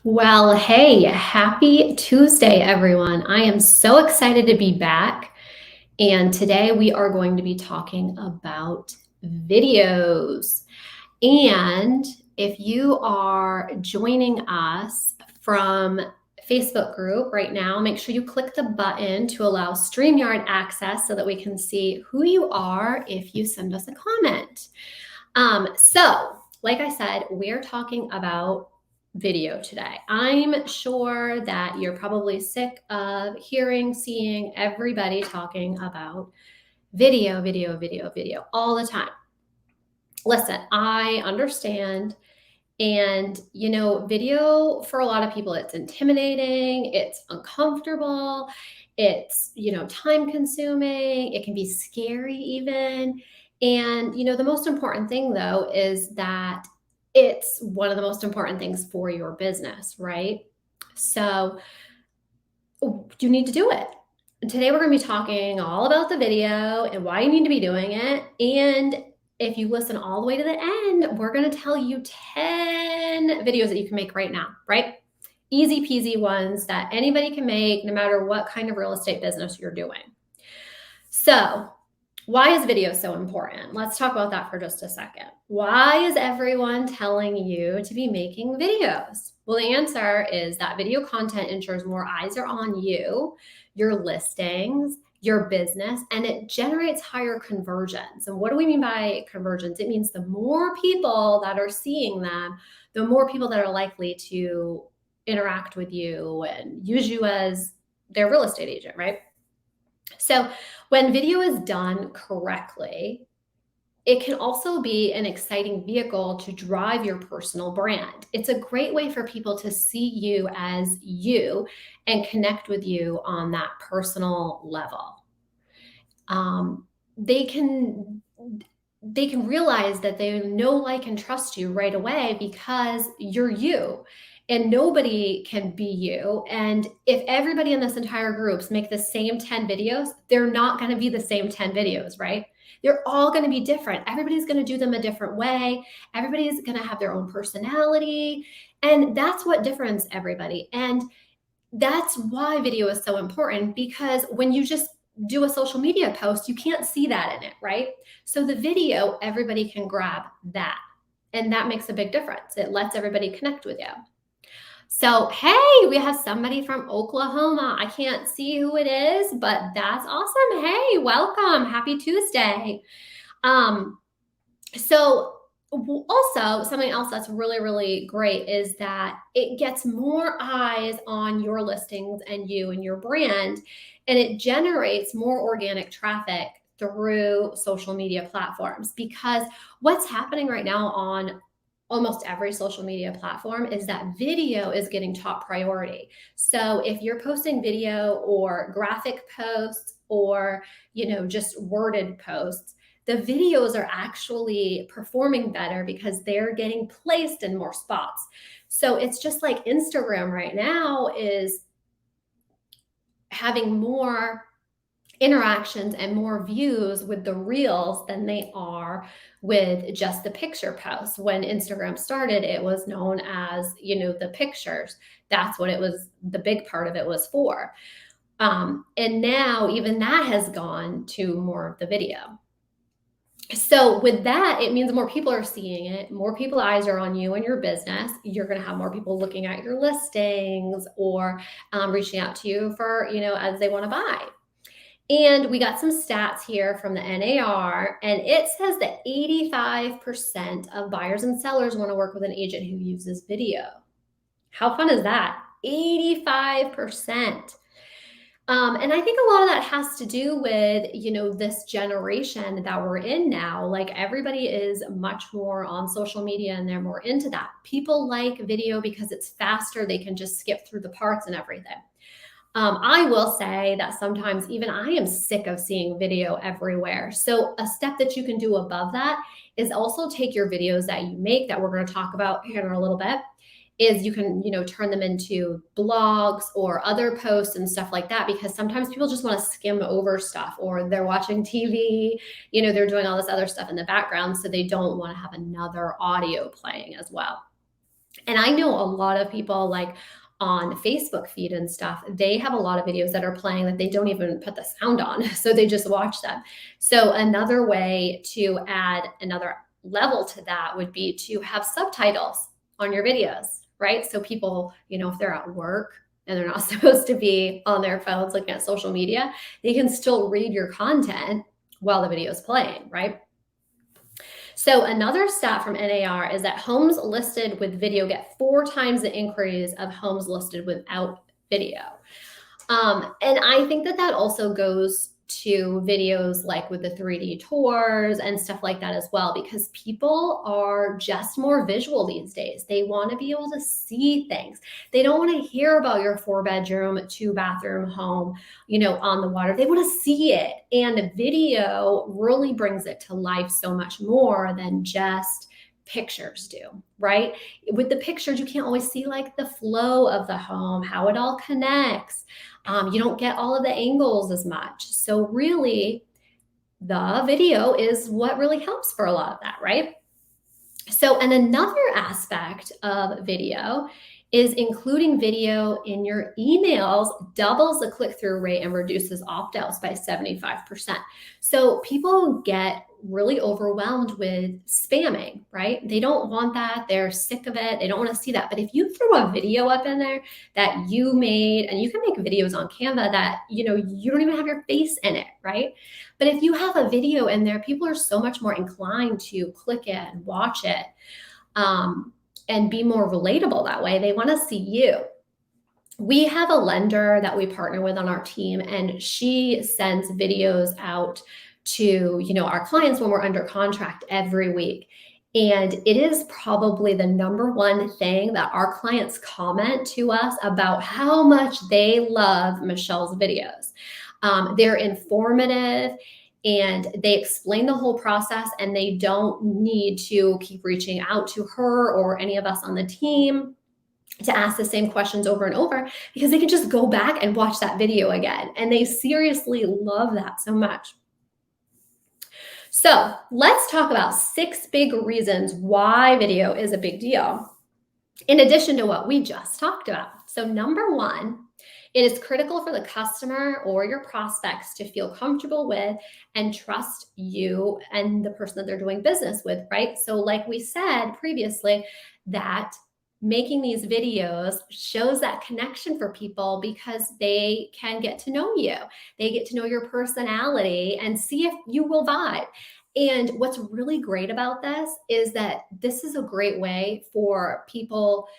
Well, hey, happy Tuesday, everyone. I am so excited to be back. And today we are going to be talking about videos. And if you are joining us from Facebook group right now, make sure you click the button to allow StreamYard access so that we can see who you are if you send us a comment. Like I said, we're talking about video today. I'm sure that you're probably sick of seeing everybody talking about video all the time. Listen, I understand. And, video for a lot of people, it's intimidating, it's uncomfortable, it's, time consuming, it can be scary even. And, the most important thing though is that it's one of the most important things for your business, right? So you need to do it. Today, we're going to be talking all about the video and why you need to be doing it. And if you listen all the way to the end, we're going to tell you 10 videos that you can make right now, right? Easy peasy ones that anybody can make no matter what kind of real estate business you're doing. So, why is video so important? Let's talk about that for just a second. Why is everyone telling you to be making videos? Well, the answer is that video content ensures more eyes are on you, your listings, your business, and it generates higher conversions. And what do we mean by conversions? It means the more people that are seeing them, the more people that are likely to interact with you and use you as their real estate agent, right? So when video is done correctly, it can also be an exciting vehicle to drive your personal brand. It's a great way for people to see you as you and connect with you on that personal level. Um, they can they can realize that they know, like, and trust you right away because you're you and nobody can be you. And if everybody in this entire groups make the same 10 videos, they're not going to be the same 10 videos, right? They're all going to be different. Everybody's going to do them a different way. Everybody's going to have their own personality. And that's what differentiates everybody. And that's why video is so important, because when you just do a social media post, you can't see that in it, right? So the video, everybody can grab that. And that makes a big difference. It lets everybody connect with you. So, hey, we have somebody from Oklahoma. I can't see who it is, but that's awesome. Hey, welcome. Happy Tuesday. So also something else that's really, really great is that it gets more eyes on your listings and you and your brand, and it generates more organic traffic through social media platforms. Because what's happening right now on almost every social media platform is that video is getting top priority. So if you're posting video or graphic posts or, just worded posts, the videos are actually performing better because they're getting placed in more spots. So it's just like Instagram right now is having more interactions and more views with the reels than they are with just the picture posts. When Instagram started, it was known as, the pictures. That's what it was, the big part of it was for. And now even that has gone to more of the video. So with that, it means more people are seeing it, more people eyes are on you and your business. You're going to have more people looking at your listings or reaching out to you for, as they want to buy. And we got some stats here from the NAR, and it says that 85% of buyers and sellers want to work with an agent who uses video. How fun is that? 85%. And I think a lot of that has to do with, this generation that we're in now. Like, everybody is much more on social media and they're more into that. People like video because it's faster. They can just skip through the parts and everything. I will say that sometimes even I am sick of seeing video everywhere. So a step that you can do above that is also take your videos that you make, that we're going to talk about here in a little bit, is you can, turn them into blogs or other posts and stuff like that, because sometimes people just want to skim over stuff, or they're watching TV, they're doing all this other stuff in the background. So they don't want to have another audio playing as well. And I know a lot of people like on Facebook feed and stuff, they have a lot of videos that are playing that they don't even put the sound on. So they just watch them. So another way to add another level to that would be to have subtitles on your videos, right? So people, if they're at work and they're not supposed to be on their phones looking at social media, they can still read your content while the video is playing, right? So another stat from NAR is that homes listed with video get 4 times the inquiries of homes listed without video. And I think that also goes to videos like with the 3D tours and stuff like that as well, because people are just more visual these days. They want to be able to see things. They don't want to hear about your 4-bedroom, 2-bathroom home, on the water. They want to see it. And video really brings it to life so much more than just pictures do, right? With the pictures, you can't always see like the flow of the home, how it all connects. You don't get all of the angles as much. So really, the video is what really helps for a lot of that, right? So, and another aspect of video is including video in your emails doubles the click-through rate and reduces opt-outs by 75%. So people get really overwhelmed with spamming, right? They don't want that. They're sick of it. They don't want to see that. But if you throw a video up in there that you made, and you can make videos on Canva that, you don't even have your face in it, right? But if you have a video in there, people are so much more inclined to click it and watch it, and be more relatable that way. They want to see you. We have a lender that we partner with on our team, and she sends videos out to, our clients when we're under contract every week. And it is probably the number one thing that our clients comment to us about how much they love Michelle's videos. They're informative and they explain the whole process, and they don't need to keep reaching out to her or any of us on the team to ask the same questions over and over, because they can just go back and watch that video again. And they seriously love that so much. So let's talk about 6 big reasons why video is a big deal, in addition to what we just talked about. So number 1, it is critical for the customer or your prospects to feel comfortable with and trust you and the person that they're doing business with, right? So like we said previously, that making these videos shows that connection for people because they can get to know you. They get to know your personality and see if you will vibe. And what's really great about this is that this is a great way for people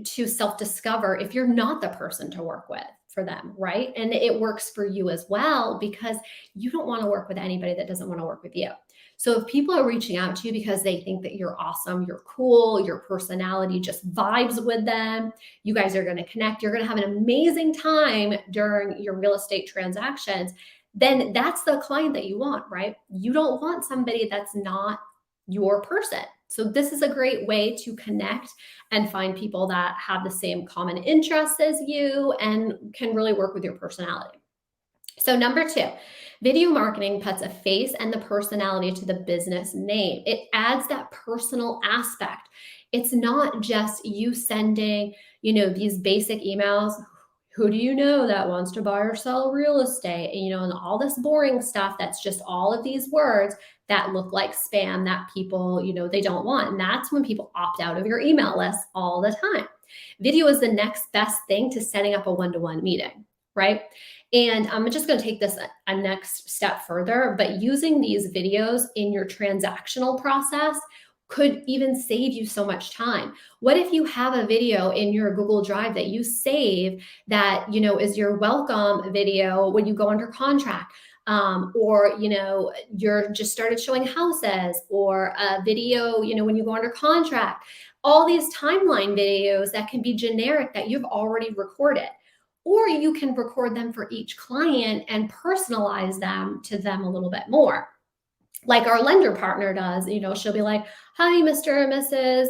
to self-discover if you're not the person to work with for them, right? And it works for you as well, because you don't want to work with anybody that doesn't want to work with you. So if people are reaching out to you because they think that you're awesome, you're cool, your personality just vibes with them, you guys are going to connect, you're going to have an amazing time during your real estate transactions, then that's the client that you want, right? You don't want somebody that's not your person. So this is a great way to connect and find people that have the same common interests as you and can really work with your personality. So number 2, video marketing puts a face and the personality to the business name. It adds that personal aspect. It's not just you sending, these basic emails. Who do you know that wants to buy or sell real estate? And all this boring stuff that's just all of these words that look like spam that people, they don't want. And that's when people opt out of your email list all the time. Video is the next best thing to setting up a one-to-one meeting, right? And I'm just going to take this a next step further, but using these videos in your transactional process could even save you so much time. What if you have a video in your Google Drive that you save that, is your welcome video when you go under contract? Or, you're just started showing houses, or a video, when you go under contract, all these timeline videos that can be generic that you've already recorded. Or you can record them for each client and personalize them to them a little bit more. Like our lender partner does, she'll be like, hi, Mr. and Mrs.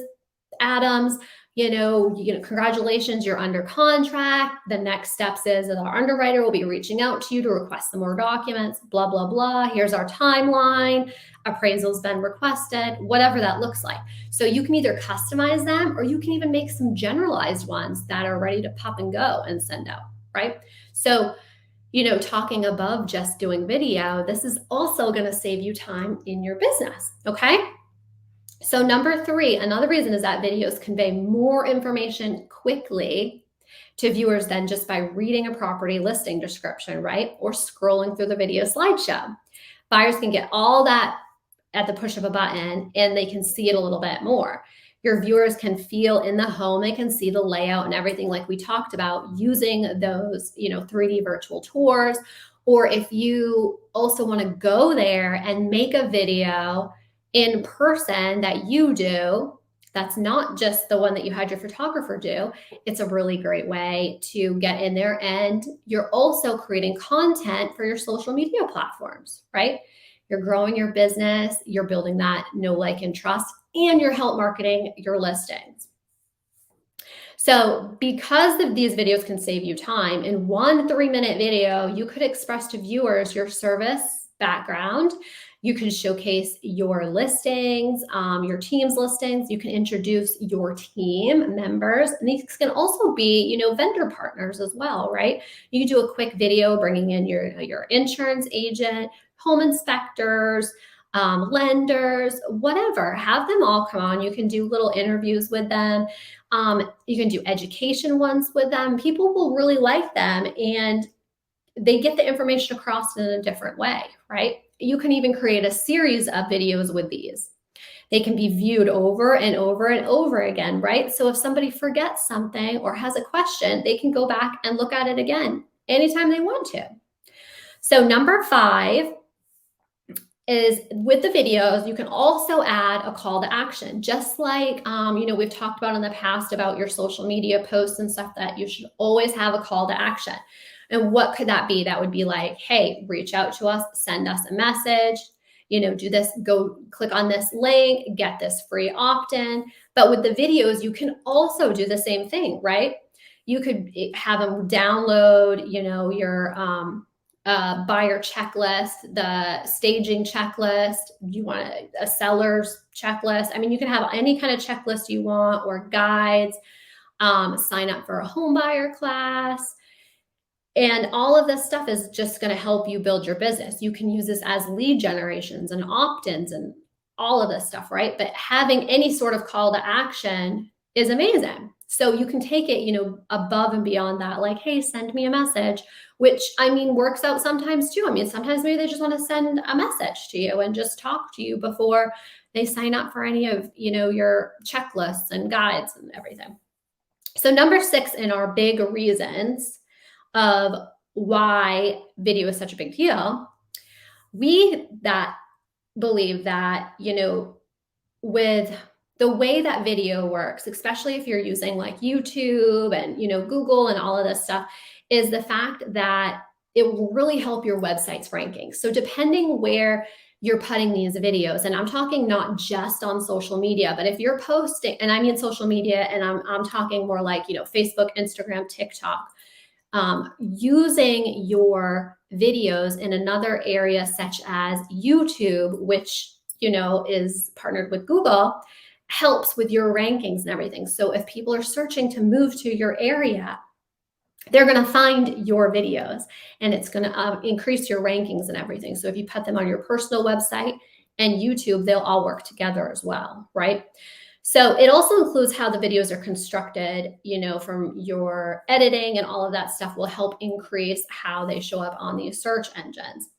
Adams, congratulations, you're under contract. The next steps is that our underwriter will be reaching out to you to request some more documents, blah, blah, blah. Here's our timeline. Appraisal's been requested, whatever that looks like. So you can either customize them, or you can even make some generalized ones that are ready to pop and go and send out, right? So, talking above just doing video, this is also going to save you time in your business, okay? So number 3, another reason is that videos convey more information quickly to viewers than just by reading a property listing description, right? Or scrolling through the video slideshow. Buyers can get all that at the push of a button, and they can see it a little bit more. Your viewers can feel in the home, they can see the layout and everything like we talked about using those, 3D virtual tours. Or if you also want to go there and make a video in person that you do, that's not just the one that you had your photographer do, it's a really great way to get in there. And you're also creating content for your social media platforms, right? You're growing your business, you're building that know, like, and trust, and you're help marketing your listings. So because these videos can save you time, in one 3-minute video, you could express to viewers your service background. You can showcase your listings, your team's listings. You can introduce your team members. And these can also be, vendor partners as well, right? You can do a quick video bringing in your insurance agent, home inspectors, lenders, whatever. Have them all come on. You can do little interviews with them. You can do education ones with them. People will really like them, and they get the information across in a different way, right? You can even create a series of videos with these. They can be viewed over and over and over again, right? So if somebody forgets something or has a question, they can go back and look at it again anytime they want to. So number 5 is, with the videos, you can also add a call to action. Just like, we've talked about in the past about your social media posts and stuff, that you should always have a call to action. And what could that be? That would be like, hey, reach out to us, send us a message, do this, go click on this link, get this free opt-in. But with the videos, you can also do the same thing, right? You could have them download, your buyer checklist, the staging checklist. You want a seller's checklist. I mean, you can have any kind of checklist you want, or guides, sign up for a home buyer class. And all of this stuff is just going to help you build your business. You can use this as lead generations and opt-ins and all of this stuff, right? But having any sort of call to action is amazing. So you can take it, above and beyond that, like, hey, send me a message, which, works out sometimes too. Sometimes maybe they just want to send a message to you and just talk to you before they sign up for any of, your checklists and guides and everything. So number 6 in our big reasons of why video is such a big deal, we believe that, with the way that video works, especially if you're using like YouTube and, Google and all of this stuff, is the fact that it will really help your website's ranking. So depending where you're putting these videos, and I'm talking not just on social media, but if you're posting, and I mean social media, and I'm talking more like, Facebook, Instagram, TikTok, using your videos in another area such as YouTube, which, is partnered with Google, helps with your rankings and everything. So if people are searching to move to your area, they're going to find your videos, and it's going to increase your rankings and everything. So if you put them on your personal website and YouTube, they'll all work together as well, right? So it also includes how the videos are constructed, from your editing, and all of that stuff will help increase how they show up on these search engines.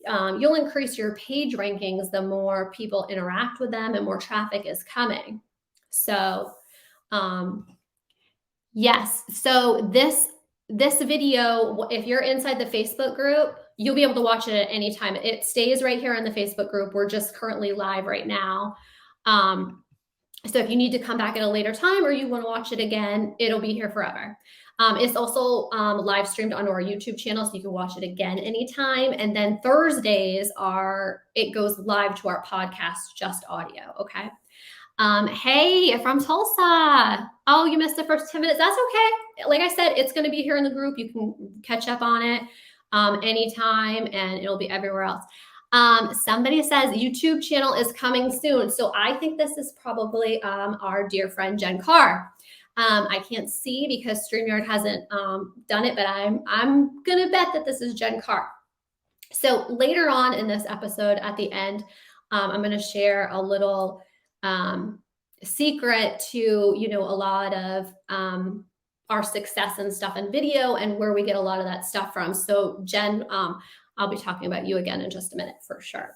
You'll increase your page rankings the more people interact with them and more traffic is coming. So, yes. So this video, if you're inside the Facebook group, you'll be able to watch it at any time. It stays right here in the Facebook group. We're just currently live right now. So if you need to come back at a later time, or you want to watch it again, it'll be here forever. It's also live streamed onto our YouTube channel, so you can watch it again anytime. And then Thursdays it goes live to our podcast, just audio. Okay. Hey, from Tulsa. Oh, you missed the first 10 minutes. That's okay. Like I said, it's going to be here in the group. You can catch up on it anytime, and it'll be everywhere else. Somebody says YouTube channel is coming soon. So I think this is probably our dear friend Jen Carr. I can't see because StreamYard hasn't done it, but I'm gonna bet that this is Jen Carr. So later on in this episode, at the end, I'm going to share a little secret to a lot of our success and stuff in video and where we get a lot of that stuff from. So Jen, I'll be talking about you again in just a minute for sure.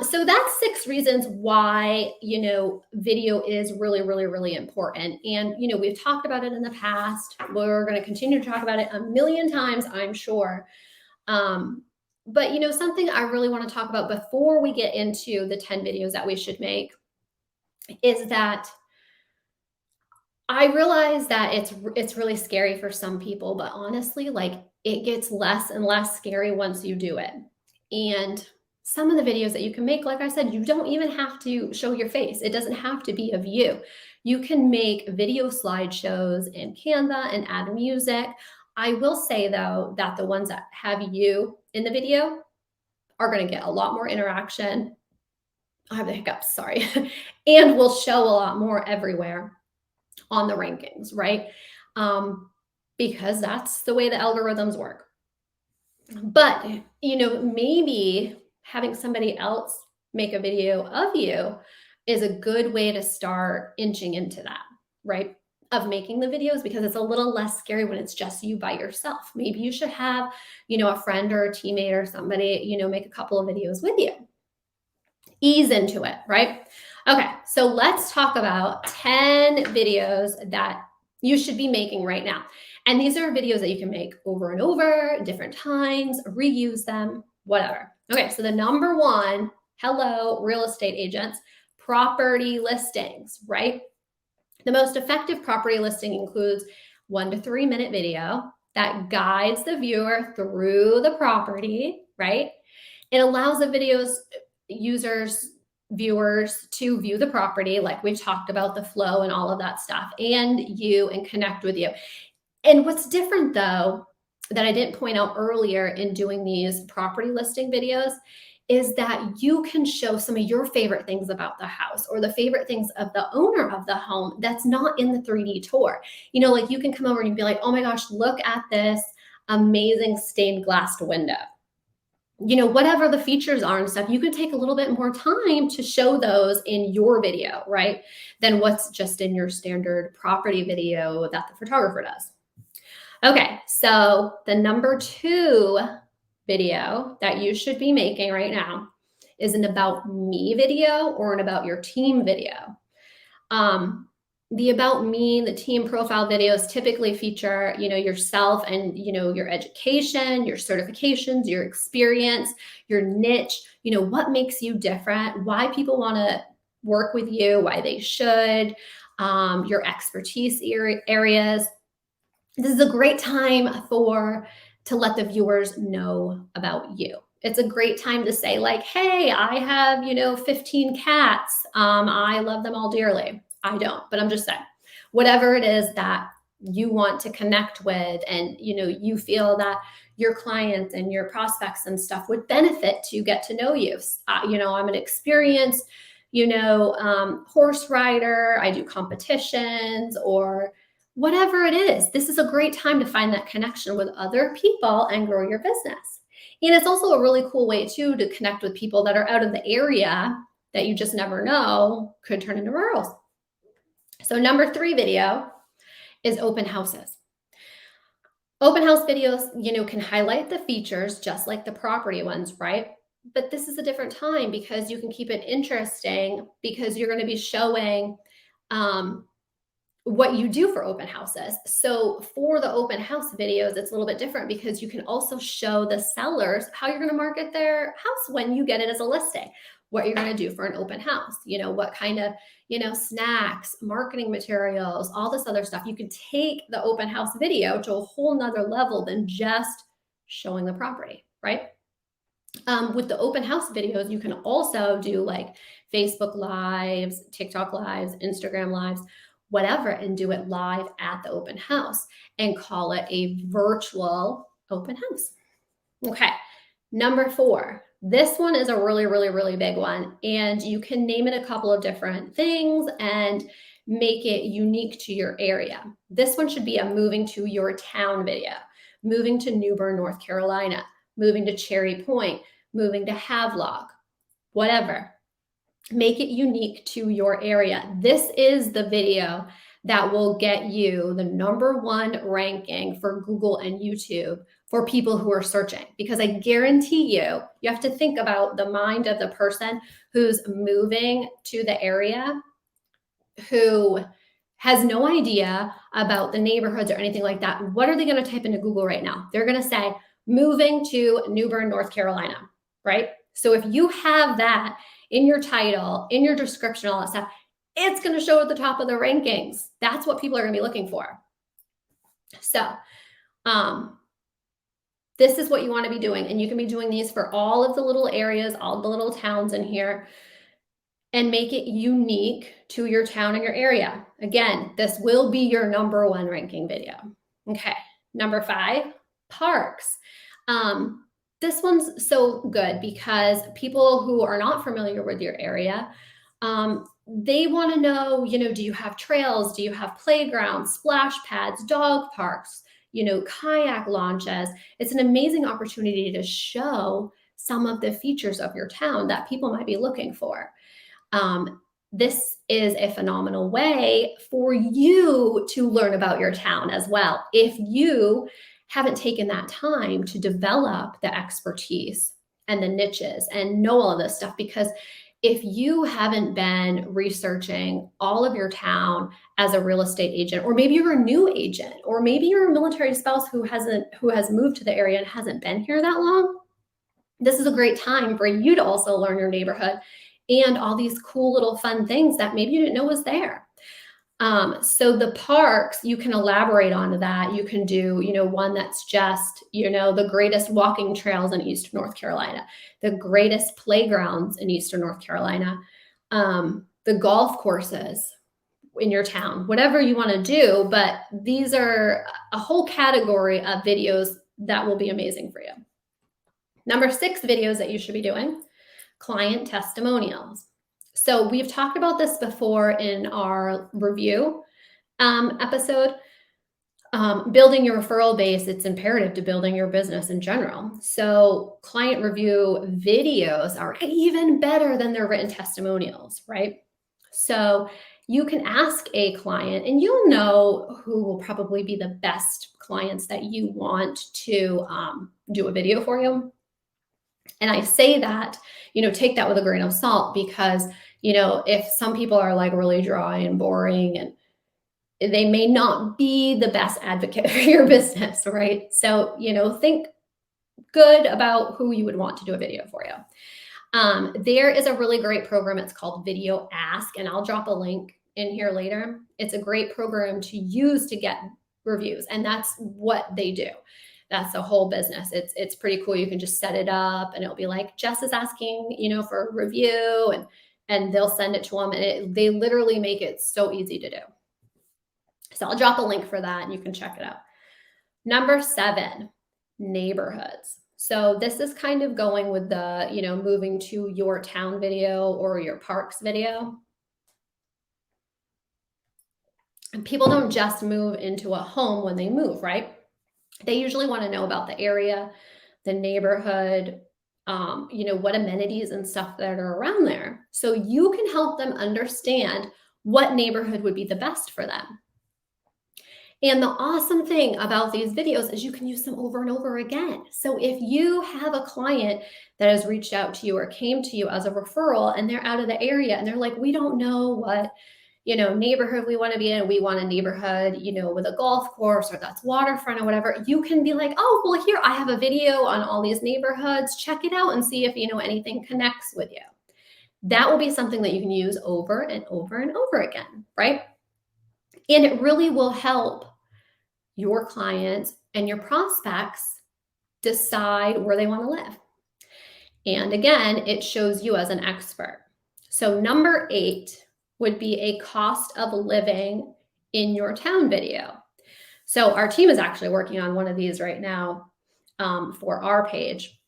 So that's 6 reasons why, video is really, really, really important. And, we've talked about it in the past. We're going to continue to talk about it a million times, I'm sure. But something I really want to talk about before we get into the 10 videos that we should make is that I realize that it's really scary for some people, but honestly, like it gets less and less scary once you do it. And some of the videos that you can make, like I said, you don't even have to show your face. It doesn't have to be of you. You can make video slideshows in Canva and add music. I will say though that the ones that have you in the video are going to get a lot more interaction. I have the hiccups, sorry. And will show a lot more everywhere on the rankings, right? Because that's the way the algorithms work. But, maybe having somebody else make a video of you is a good way to start inching into that, right? Of making the videos, because it's a little less scary when it's just you by yourself. Maybe you should have, a friend or a teammate or somebody, make a couple of videos with you. Ease into it, right? Okay, so let's talk about 10 videos that you should be making right now. And these are videos that you can make over and over, different times, reuse them, whatever. Okay, so the number one, hello, real estate agents, property listings, right? The most effective property listing includes 1 to 3 minute video that guides the viewer through the property, right? It allows the video's viewers to view the property, like we've talked about, the flow and all of that stuff, and connect with you. And what's different though, that I didn't point out earlier in doing these property listing videos, is that you can show some of your favorite things about the house or the favorite things of the owner of the home that's not in the 3D tour. Like you can come over and you'd be like, oh my gosh, look at this amazing stained glass window. Whatever the features are and stuff, you can take a little bit more time to show those in your video, right? Than what's just in your standard property video that the photographer does. Okay, so the number 2 video that you should be making right now is an about me video or an about your team video. The about me, the team profile videos typically feature, yourself and, your education, your certifications, your experience, your niche, what makes you different, why people want to work with you, why they should, your expertise areas. This is a great time to let the viewers know about you. It's a great time to say like, hey, I have, 15 cats. I love them all dearly. I don't, but I'm just saying, whatever it is that you want to connect with and, you feel that your clients and your prospects and stuff would benefit to get to know you. I'm an experienced, horse rider. I do competitions or whatever it is. This is a great time to find that connection with other people and grow your business. And it's also a really cool way too to connect with people that are out of the area that you just never know could turn into referrals. So number 3 video is open houses. Open house videos, can highlight the features just like the property ones, right? But this is a different time because you can keep it interesting because you're going to be showing what you do for open houses. So for the open house videos, it's a little bit different because you can also show the sellers how you're going to market their house when you get it as a listing, what you're going to do for an open house, what kind of, snacks, marketing materials, all this other stuff. You can take the open house video to a whole nother level than just showing the property, right? With the open house videos, you can also do like Facebook Lives, TikTok Lives, Instagram Lives, whatever, and do it live at the open house and call it a virtual open house. Okay. Number 4. This one is a really, really, really big one. And you can name it a couple of different things and make it unique to your area. This one should be a moving to your town video, moving to New Bern, North Carolina, moving to Cherry Point, moving to Havelock, whatever. Make it unique to your area. This is the video that will get you the #1 ranking for Google and YouTube for people who are searching. Because I guarantee you have to think about the mind of the person who's moving to the area, who has no idea about the neighborhoods or anything like that. What are they going to type into Google right now? They're going to say, moving to New Bern, North Carolina, right? So if you have that in your title, in your description, all that stuff, it's going to show at the top of the rankings. That's what people are going to be looking for. So, this is what you want to be doing. And you can be doing these for all of the little areas, all the little towns in here, and make it unique to your town and your area. Again, this will be your #1 ranking video. Okay, number 5, parks. This one's so good because people who are not familiar with your area, they want to know, do you have trails? Do you have playgrounds, splash pads, dog parks, kayak launches? It's an amazing opportunity to show some of the features of your town that people might be looking for. This is a phenomenal way for you to learn about your town as well. If you haven't taken that time to develop the expertise and the niches and know all of this stuff, because if you haven't been researching all of your town as a real estate agent, or maybe you're a new agent, or maybe you're a military spouse who has moved to the area and hasn't been here that long, this is a great time for you to also learn your neighborhood and all these cool little fun things that maybe you didn't know was there. So the parks, you can elaborate on that. You can do, one that's just, the greatest walking trails in Eastern North Carolina, the greatest playgrounds in Eastern North Carolina, the golf courses in your town, whatever you want to do. But these are a whole category of videos that will be amazing for you. Number 6 videos that you should be doing: client testimonials. So we've talked about this before in our review episode. Building your referral base, it's imperative to building your business in general. So client review videos are even better than their written testimonials, right? So you can ask a client, and you'll know who will probably be the best clients that you want to do a video for you. And I say that, take that with a grain of salt, because, if some people are like really dry and boring, and they may not be the best advocate for your business, right? So, think good about who you would want to do a video for you. There is a really great program. It's called Video Ask, and I'll drop a link in here later. It's a great program to use to get reviews, and that's what they do. That's the whole business. It's pretty cool. You can just set it up, and it'll be like, Jess is asking, for a review, and they'll send it to them, and they literally make it so easy to do. So I'll drop a link for that, and you can check it out. Number 7, neighborhoods. So this is kind of going with the, moving to your town video or your parks video. And people don't just move into a home when they move, right? They usually want to know about the area, the neighborhood, what amenities and stuff that are around there. So you can help them understand what neighborhood would be the best for them. And the awesome thing about these videos is you can use them over and over again. So if you have a client that has reached out to you or came to you as a referral, and they're out of the area and they're like, we don't know what, neighborhood we want to be in. We want a neighborhood, with a golf course, or that's waterfront or whatever. You can be like, oh, well, here, I have a video on all these neighborhoods. Check it out and see if, anything connects with you. That will be something that you can use over and over and over again, right? And it really will help your clients and your prospects decide where they want to live. And again, it shows you as an expert. So number 8 would be a cost of living in your town video. So our team is actually working on one of these right now for our page.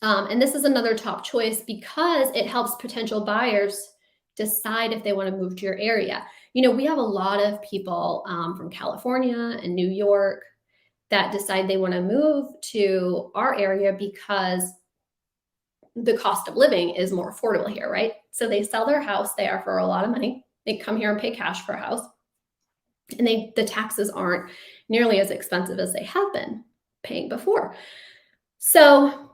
And this is another top choice because it helps potential buyers decide if they want to move to your area. You know, we have a lot of people from California and New York that decide they want to move to our area because the cost of living is more affordable here, right? So they sell their house there for a lot of money. They come here and pay cash for a house, and the taxes aren't nearly as expensive as they have been paying before. So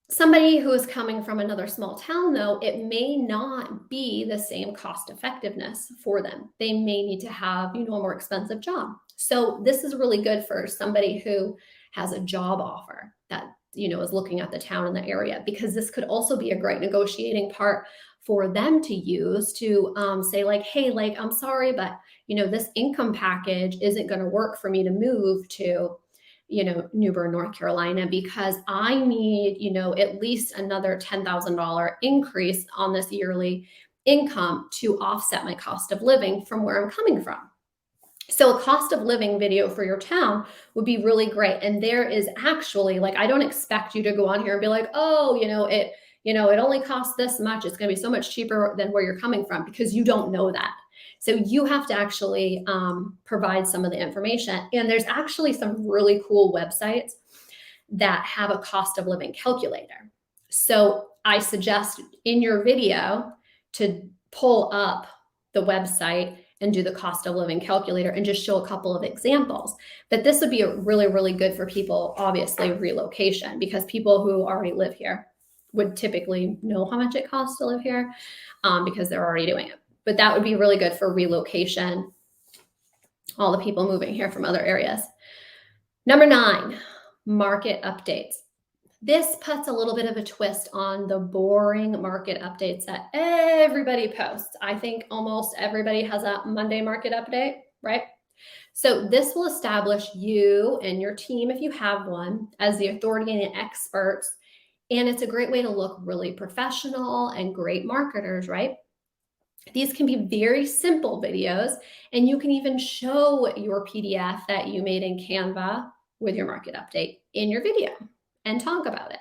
somebody who is coming from another small town, though, it may not be the same cost effectiveness for them. They may need to have, a more expensive job. So this is really good for somebody who has a job offer that, is looking at the town and the area, because this could also be a great negotiating part for them to use to say like, hey, like, I'm sorry, but, this income package isn't going to work for me to move to, New Bern, North Carolina, because I need, at least another $10,000 increase on this yearly income to offset my cost of living from where I'm coming from. So a cost of living video for your town would be really great. And there is actually, like, I don't expect you to go on here and be like, oh, it only costs this much. It's going to be so much cheaper than where you're coming from, because you don't know that. So you have to actually provide some of the information. And there's actually some really cool websites that have a cost of living calculator. So I suggest in your video to pull up the website and do the cost of living calculator and just show a couple of examples. But this would be really, really good for people, obviously, relocation, because people who already live here would typically know how much it costs to live here because they're already doing it. But that would be really good for relocation, all the people moving here from other areas. Number 9, market updates. This puts a little bit of a twist on the boring market updates that everybody posts. I think almost everybody has a Monday market update, right? So this will establish you and your team, if you have one, as the authority and the experts. And it's a great way to look really professional and great marketers, right? These can be very simple videos, and you can even show your PDF that you made in Canva with your market update in your video and talk about it.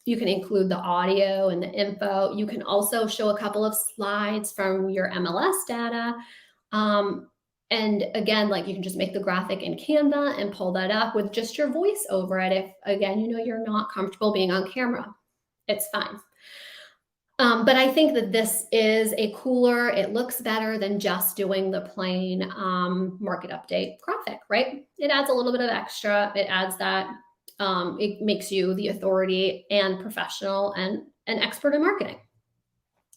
You can include the audio and the info. You can also show a couple of slides from your MLS data. And again, like, you can just make the graphic in Canva and pull that up with just your voice over it. If, again, you're not comfortable being on camera, it's fine. But I think that this is it looks better than just doing the plain market update graphic, right? It adds a little bit of extra. It adds that, it makes you the authority and professional and an expert in marketing.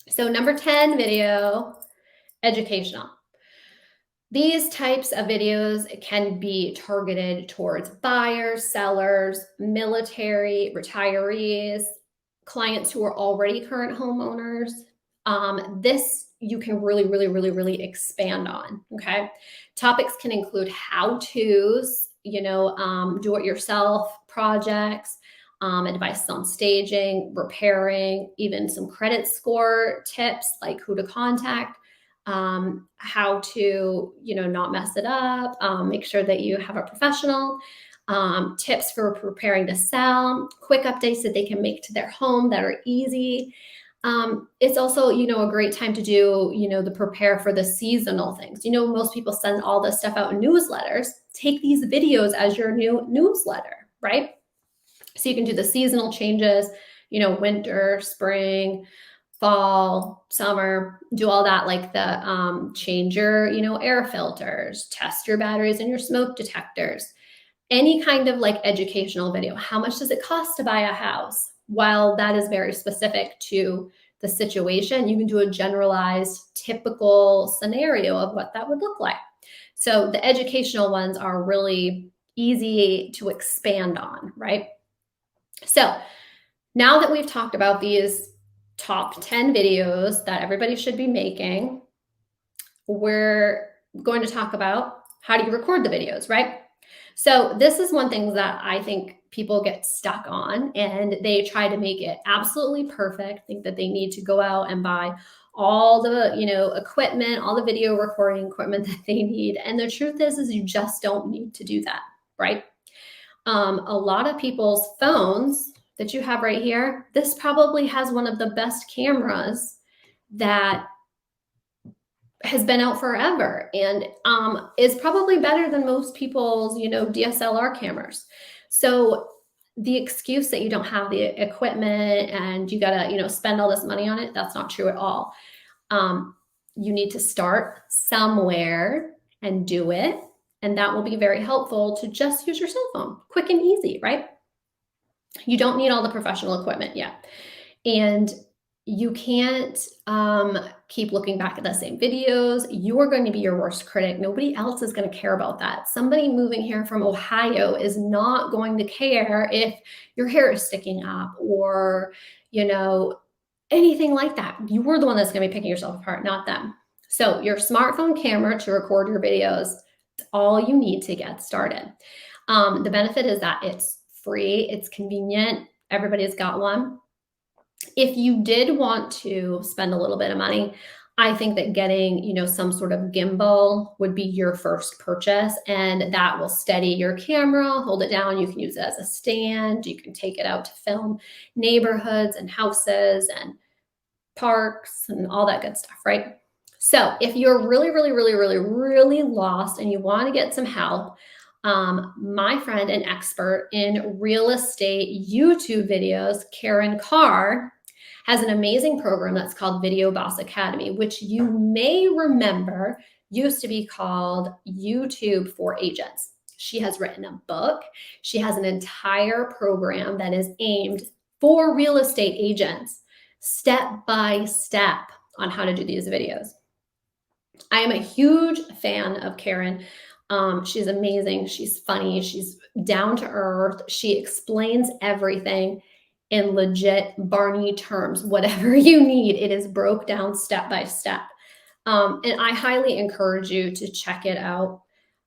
So number 10 video, educational. These types of videos can be targeted towards buyers, sellers, military, retirees, clients who are already current homeowners. This you can really, really, really, really expand on, okay? Topics can include how-tos, do-it-yourself projects, advice on staging, repairing, even some credit score tips like who to contact, how to, not mess it up, make sure that you have a professional, tips for preparing to sell, quick updates that they can make to their home that are easy. It's also, a great time to do, the prepare for the seasonal things. Most people send all this stuff out in newsletters. Take these videos as your new newsletter, right? So you can do the seasonal changes, winter, spring, fall, summer, do all that, like the change your, air filters, test your batteries and your smoke detectors, any kind of like educational video. How much does it cost to buy a house? While that is very specific to the situation, you can do a generalized, typical scenario of what that would look like. So the educational ones are really easy to expand on, right? So now that we've talked about these top 10 videos that everybody should be making, we're going to talk about how do you record the videos, right? So this is one thing that I think people get stuck on, and they try to make it absolutely perfect, think that they need to go out and buy all the, equipment, all the video recording equipment that they need. And the truth is you just don't need to do that, right? A lot of people's phones that you have right here, this probably has one of the best cameras that has been out forever, and is probably better than most people's, DSLR cameras. So the excuse that you don't have the equipment and you gotta, spend all this money on it, that's not true at all. You need to start somewhere and do it. And that will be very helpful to just use your cell phone, quick and easy, right? You don't need all the professional equipment yet. And you can't keep looking back at the same videos. You're going to be your worst critic. Nobody else is going to care about that. Somebody moving here from Ohio is not going to care if your hair is sticking up or, anything like that. You're the one that's going to be picking yourself apart, not them. So your smartphone camera to record your videos is all you need to get started. The benefit is that it's free, it's convenient, everybody's got one. If you did want to spend a little bit of money, I think that getting, some sort of gimbal would be your first purchase, and that will steady your camera, hold it down. You can use it as a stand. You can take it out to film neighborhoods and houses and parks and all that good stuff, right? So if you're really, really, really, really, really lost and you want to get some help, my friend and expert in real estate YouTube videos, Karen Carr, has an amazing program that's called Video Boss Academy, which you may remember used to be called YouTube for Agents. She has written a book. She has an entire program that is aimed for real estate agents, step by step on how to do these videos. I am a huge fan of Karen. She's amazing. She's funny. She's down to earth. She explains everything in legit Barney terms. Whatever you need, it is broke down step by step. And I highly encourage you to check it out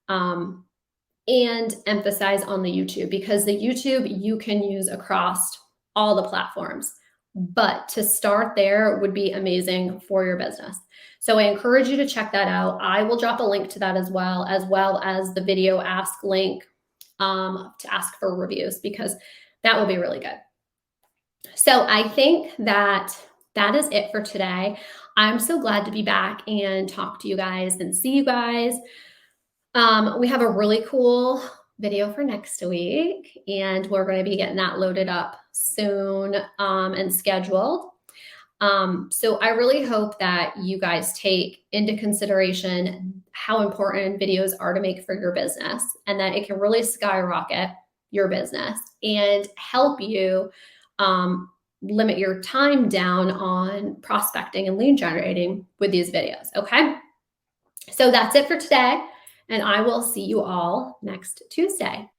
and emphasize on the YouTube, because the YouTube you can use across all the platforms. But to start there would be amazing for your business. So I encourage you to check that out. I will drop a link to that as well as the video ask link to ask for reviews, because that will be really good. So I think that is it for today. I'm so glad to be back and talk to you guys and see you guys. We have a really cool video for next week, and we're going to be getting that loaded up soon and scheduled. So I really hope that you guys take into consideration how important videos are to make for your business, and that it can really skyrocket your business and help you limit your time down on prospecting and lead generating with these videos. Okay. So that's it for today, and I will see you all next Tuesday.